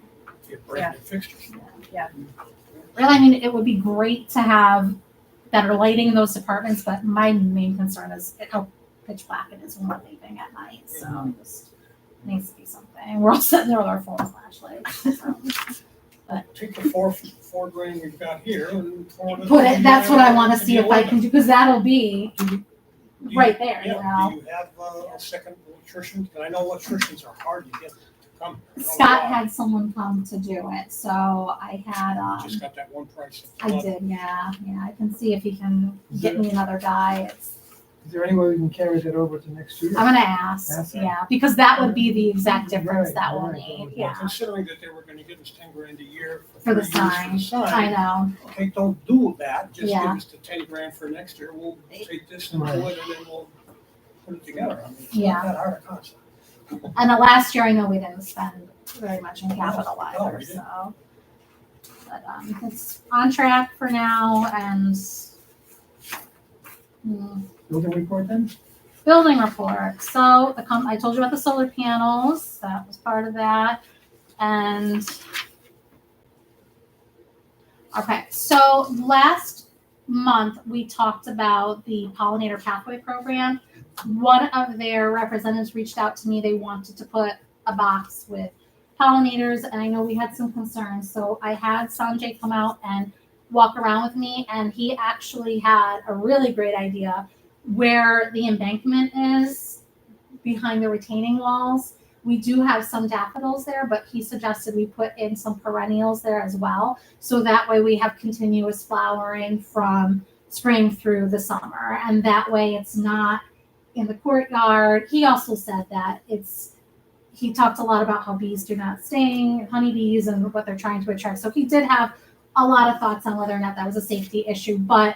get brand new fixtures. really, I mean, it would be great to have better lighting in those departments, but my main concern is how pitch black it is when we're leaving at night. So it just needs to be something. We're all sitting there with our phone flashlights. So. Take the $4,000 we've got here and pour it. Put it. That's what I want to in see the if I can do because that'll be Do you- right there. You Yeah, know, do you have a second electrician? And I know electricians are hard to get to come. I don't know Scott why. had someone come to do it, so I had. You Just got that one price. I did. Yeah. I can see if he can get me another guy. Is there any way we can carry that over to next year? I'm gonna ask. Ask. Yeah, because that would be the exact difference Right, that we'll right. need. Well, Yeah. considering that they were gonna give us $10,000 a year For the 3 years sign. for the I sign. know. Okay, don't do that, just give Yeah. us the $10,000 for next year, we'll take this and do it, and then we'll put it together, I mean, it's Yeah. not that hard a concept. And the last year, I know we didn't spend very much in capital No, either, we didn't. so. But, it's on track for now and, Building report then? building report. So I told you about the solar panels, that was part of that. And, okay, so last month, we talked about the pollinator pathway program. One of their representatives reached out to me. They wanted to put a box with pollinators, and I know we had some concerns. So I had Sanjay come out and walk around with me, and he actually had a really great idea where the embankment is behind the retaining walls. We do have some daffodils there, but he suggested we put in some perennials there as well. So that way we have continuous flowering from spring through the summer. And that way it's not in the courtyard. He also said that he talked a lot about how bees do not sting, honeybees, and what they're trying to attract. So he did have a lot of thoughts on whether or not that was a safety issue, but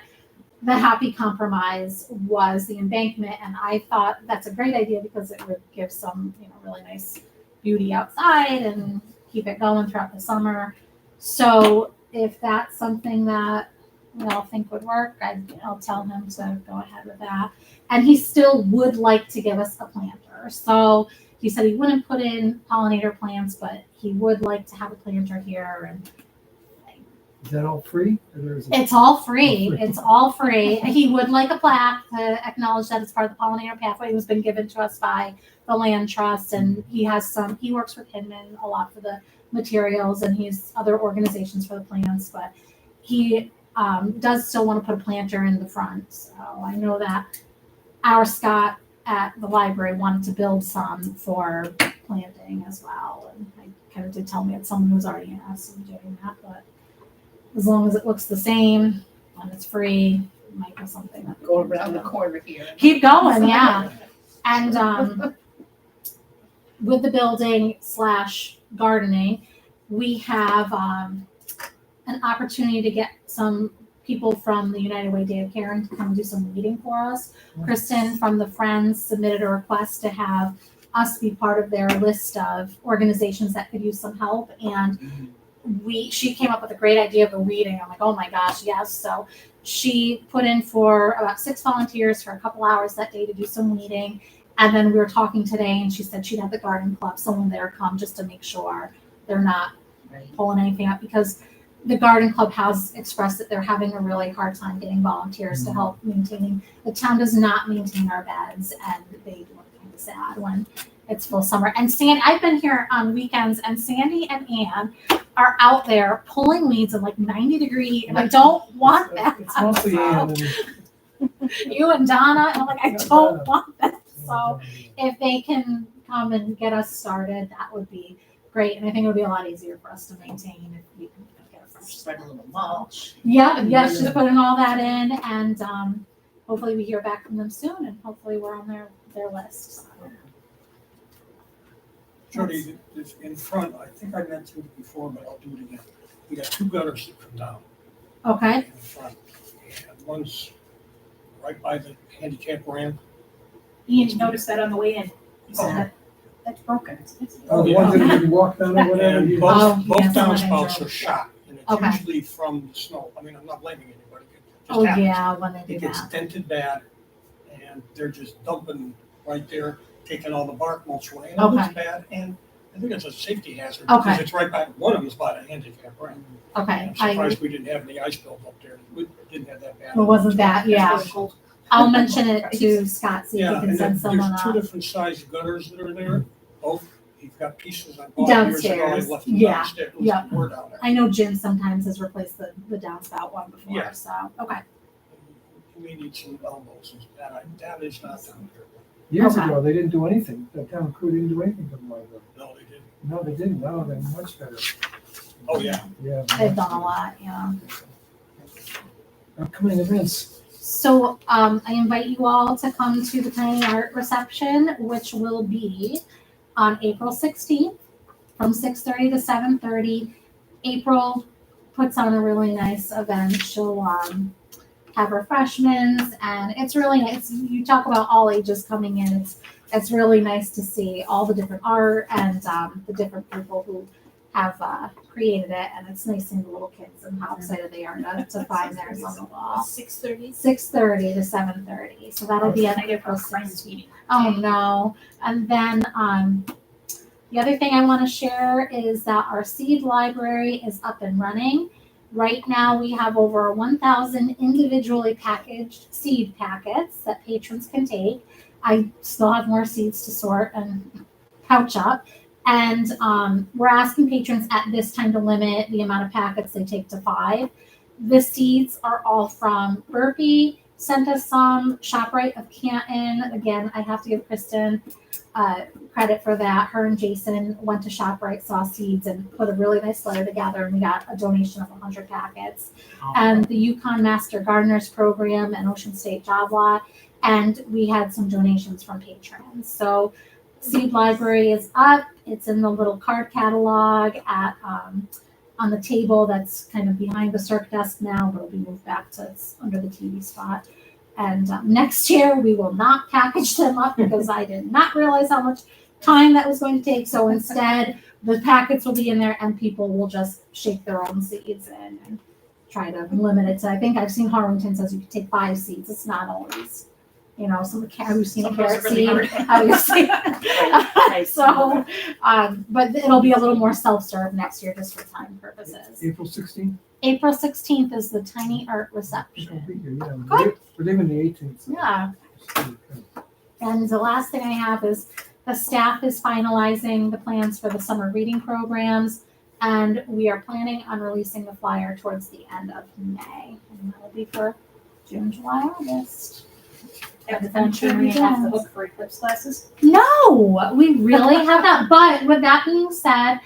the happy compromise was the embankment. And I thought that's a great idea because it would give some, really nice beauty outside and keep it going throughout the summer. So if that's something that we all think would work, I'll tell him to go ahead with that. And he still would like to give us a planter. So he said he wouldn't put in pollinator plants, but he would like to have a planter here. And Is that all free? Or there's a- it's all free. It's all free. He would like a plaque to acknowledge that it's part of the pollinator pathway. It was been given to us by the land trust, and he works with Hinman a lot for the materials, and he's other organizations for the plants, but he does still want to put a planter in the front. So I know that our Scott at the library wanted to build some for planting as well, and I kind of did tell me it's someone who's already interested in doing that, but as long as it looks the same and it's free, it might be something that Go around the corner here. keep going, yeah. And with the building / gardening, we have an opportunity to get some people from the United Way Day of Caring to come do some reading for us. Kristen from the Friends submitted a request to have us be part of their list of organizations that could use some help, and she came up with a great idea of a reading. I'm like, oh my gosh, yes. So she put in for about 6 volunteers for a couple hours that day to do some reading. And then we were talking today, and she said she'd have the garden club, someone there come just to make sure they're not pulling anything up, because the garden club has expressed that they're having a really hard time getting volunteers to help maintaining. The town does not maintain our beds, and they look kind of sad when it's full summer. And I've been here on weekends, and Sandy and Ann are out there pulling weeds in like 90-degree, and I don't want that. It's mostly So, Ann and. you and Donna, and I'm like, I don't want that. So if they can come and get us started, that would be great. And I think it would be a lot easier for us to maintain if we can get a fresh Spread a little mulch. Yeah, yes, just putting all that in, and hopefully we hear back from them soon, and hopefully we're on their list. Jody, this in front, I think I mentioned it before, but I'll do it again. We got 2 gutters that come down Okay, in front. And one's right by the handicap ramp. Ian noticed that on the way in. He said, Oh. that's broken. Oh, the ones that you walk down or whatever. And you- both, Oh, both yeah, someone downspouts injured. are shot. And it's Okay. usually from the snow. I mean, I'm not blaming anybody. It just oh happens. yeah, when they do It gets that. dented bad, and they're just dumping right there, taking all the bark mulch away, and it Okay. looks bad, and I think it's a safety hazard, Okay. because it's right by, one of them's by the handicap ramp. Okay, I'm surprised we didn't have any ice build up there, we didn't have that bad. It wasn't that, yeah. I'll mention it to Scott, see if Yeah, he can and send someone there's 2 up. different sized gutters that are there, both, you've got pieces I bought years ago, I Downstairs, left them yeah, downstairs, yeah. we're down there. I know Jim sometimes has replaced the downspout one before, Yeah. so, okay. We need some elbows, that is not down here, Years Okay. ago, they didn't do anything. The town crew didn't do anything for the library. no, they didn't, No, they didn't. No, they're much better. oh, yeah. Yeah. They've done a lot, yeah. Upcoming events. So I invite you all to come to the Tiny Art Reception, which will be on April 16th from 6:30 to 7:30. April puts on a really nice event. She'll have refreshments, and it's really nice. You talk about all ages coming in. It's really nice to see all the different art and the different people who have created it, and it's nice seeing the little kids and how excited they are to find theirs on the wall. 6:30. 6:30 to 7:30. So that'll be at I get April a friends 16th. meeting. Oh no. And then the other thing I want to share is that our seed library is up and running. Right now we have over 1,000 individually packaged seed packets that patrons can take. I still have more seeds to sort and pouch up. And we're asking patrons at this time to limit the amount of packets they take to 5. The seeds are all from Burpee, sent us some, ShopRite of Canton. Again, I have to give Kristen credit for that. Her and Jason went to ShopRite, saw seeds, and put a really nice letter together, and we got a donation of 100 packets. And the Yukon Master Gardeners Program and Ocean State Job Lot, and we had some donations from patrons. So Seed Library is up. It's in the little card catalog at on the table that's kind of behind the circ desk now, but it'll be moved back to it's under the TV spot. And next year we will not package them up because I did not realize how much time that was going to take. So instead, the packets will be in there and people will just shake their own seeds in and try to limit it to. I think I've seen Harlington says you can take 5 seeds. It's not always. Some we've seen a Some of those carrot are really seed. hard. Obviously. So, but it'll be a little more self-serve next year just for time purposes. April 16th. April 16th is the Tiny Art It's gonna Reception. be here, yeah. Good. We're leaving the 18th. so Yeah. it's good. And the last thing I have is the staff is finalizing the plans for the summer reading programs. And we are planning on releasing the flyer towards the end of May. And that'll be for June, July, August. Should we have the book for eclipse classes? No, we really have not. But with that being said,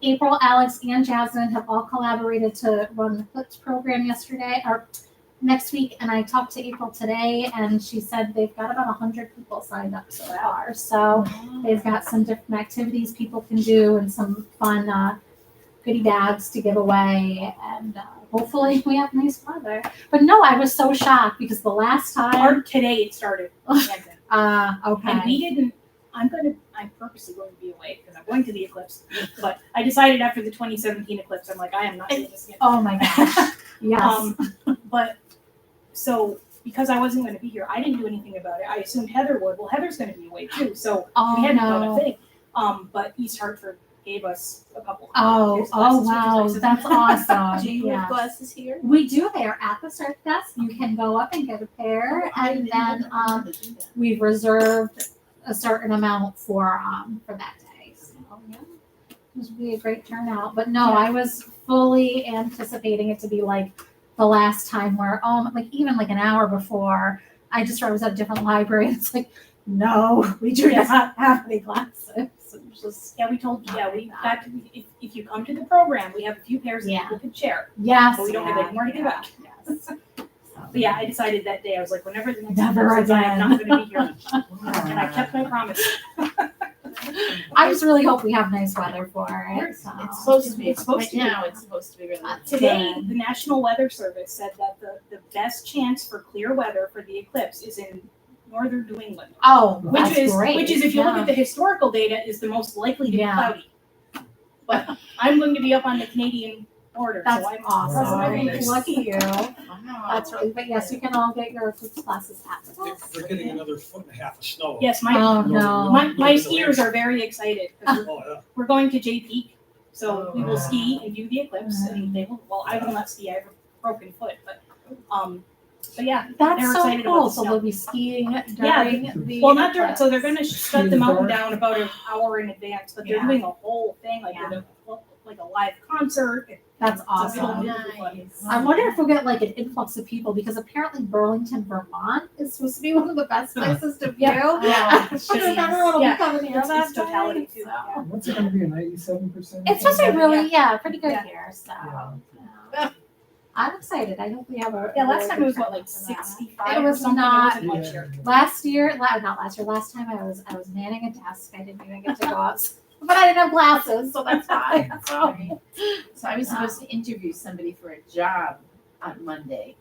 April, Alex, and Jasmine have all collaborated to run the Eclipse program yesterday, or next week, and I talked to April today, and she said they've got about 100 people signed up so far. So they've got some different activities people can do and some fun goodie bags to give away, and hopefully we have nice weather. But no, I was so shocked because the last time, Or today it started. And okay, we didn't, I'm purposely going to be away because I'm going to the eclipse. But I decided after the 2017 eclipse, I'm like, I am not doing this again. oh my gosh, yes, But so because I wasn't going to be here, I didn't do anything about it. I assumed Heather would. Well, Heather's going to be away too, so oh we hadn't done a no, thing. But East Hartford gave us a couple. oh Here's glasses, wow, which is that's awesome. Do you have Yes. glasses here? We do. They are at the surf desk. You can go up and get a pair, and then we've reserved a certain amount for that day. So yeah, this would be a great turnout. But no, Yeah. I was fully anticipating it to be like the last time where like even like an hour before, I was at a different library. And it's like, no, we do Yes. not have any glasses. It's just Yeah, we told you. Yeah, we got to. If you come to the program, we have a few pairs that Yeah. people can share. yes, But we don't have any more to give out. Yes. But yeah, I decided that day. I was like, whenever the next Never eclipse is, I am not again. going to be here, and I kept my promise. I just really hope we have nice weather for it. So. It's supposed to be. It's supposed to be. Right now, it's supposed to be really. Today, Good. the National Weather Service said that the best chance for clear weather for the eclipse is in northern New England, Oh, which that's is great. if you look Yeah. at the historical data, is the most likely to Yeah. be cloudy. But I'm going to be up on the Canadian border, That's so I'm awesome. Nice. Lucky you. Wow. That's really, but yes, you can all get your eclipse classes at the They're, desk. they're getting another foot and a half of snow. Yes, my Oh, no. my skiers are very excited because Oh, yeah. we're going to Jay Peak, so we will ski and view the eclipse, and they will. Well, I will not ski; I have a broken foot, but yeah, That's they're so excited about cool. the So snow. they'll be skiing Yeah, during the. Well, not during. So they're eclipse. going to shut Ski the in the mountain dark? down about an hour in advance, but they're Yeah. doing a whole thing like Yeah. like a live concert. That's So awesome. it'll be really fun. I wonder if we'll get like an influx of people because apparently Burlington, Vermont is supposed to be one of the best places to view. Yeah. I wonder if everyone will Yeah. be coming here It's that totality day, too. so. Yeah. What's it gonna be, a 97%? It's supposed to be really, pretty good Yeah. here. So Yeah. I'm excited. I hope we have a. Yeah, a last really time it was good what, like turnout for that. 65 It or was something? not- It wasn't much here. Last year, not last year. Last time I was manning a desk. I didn't even get to go out, but I didn't have glasses, so that's fine. So So I was supposed to interview somebody for a job on Monday,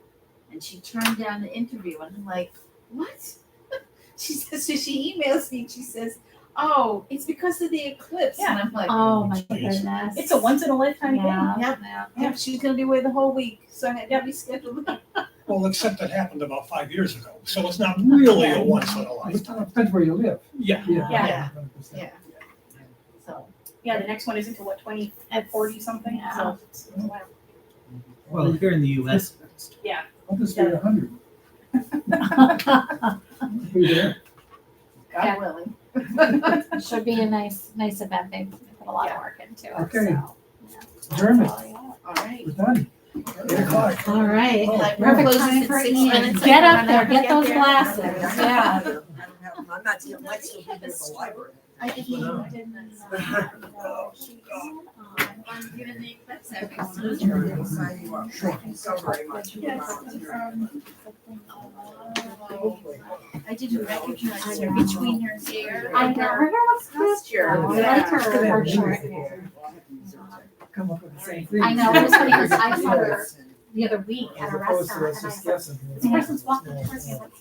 and she turned down the interview, and I'm like, what? She says, so she emails me, and she says, oh, it's because of the eclipse, and I'm like, oh my goodness, It's a once in a lifetime thing. yeah. Yep. yeah. yeah, she's gonna be away the whole week, so I had to reschedule it. Well, except that happened about 5 years ago, so it's not really a once in a It lifetime. depends where you live. Yeah. Yeah. 100%. Yeah. So, Yeah, the next one isn't until what, 20 at 40 something? Yeah. So it's a while. Well, here in the U.S. I'll just be 100. Be there. God Yeah. willing. It should be a nice event. They put a lot of work into it. Okay. So. Adjournment. All right. We're done. 8 o'clock. All right. Like, Perfect closes time at for 6 Ian. minutes, Get like, up there, whenever get we those there. glasses. I don't Yeah. have- I'm not, I might still be here at the library. I didn't No. I'm giving the eclipse every I'll sign you up. Thank you so very much. for volunteering. I didn't recognize her between her hair I and know. her Her hair looks good. posture. I like her short hair. Come up with the same thing. I know, it was funny because I saw her the other week at As a opposed to restaurant us and I just said, guessing. this person's walking towards me. I'm like,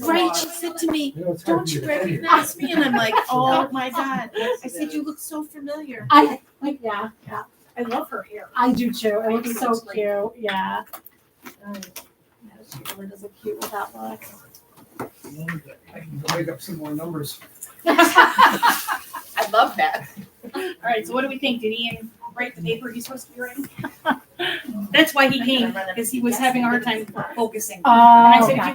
Right, she said to me, You know, it's hard don't for you to tell recognize me? And I'm like, oh my God. I said, you look so familiar. yeah, I love her hair. I do too. It I looks think so it's great. cute. Yeah. Yeah, she really does look cute with that look. I can go make up some more numbers. I love that. All right, so what do we think? Did Ian write the paper he's supposed to be writing? That's why he came, because he was having a hard time focusing. Oh, And I said, if you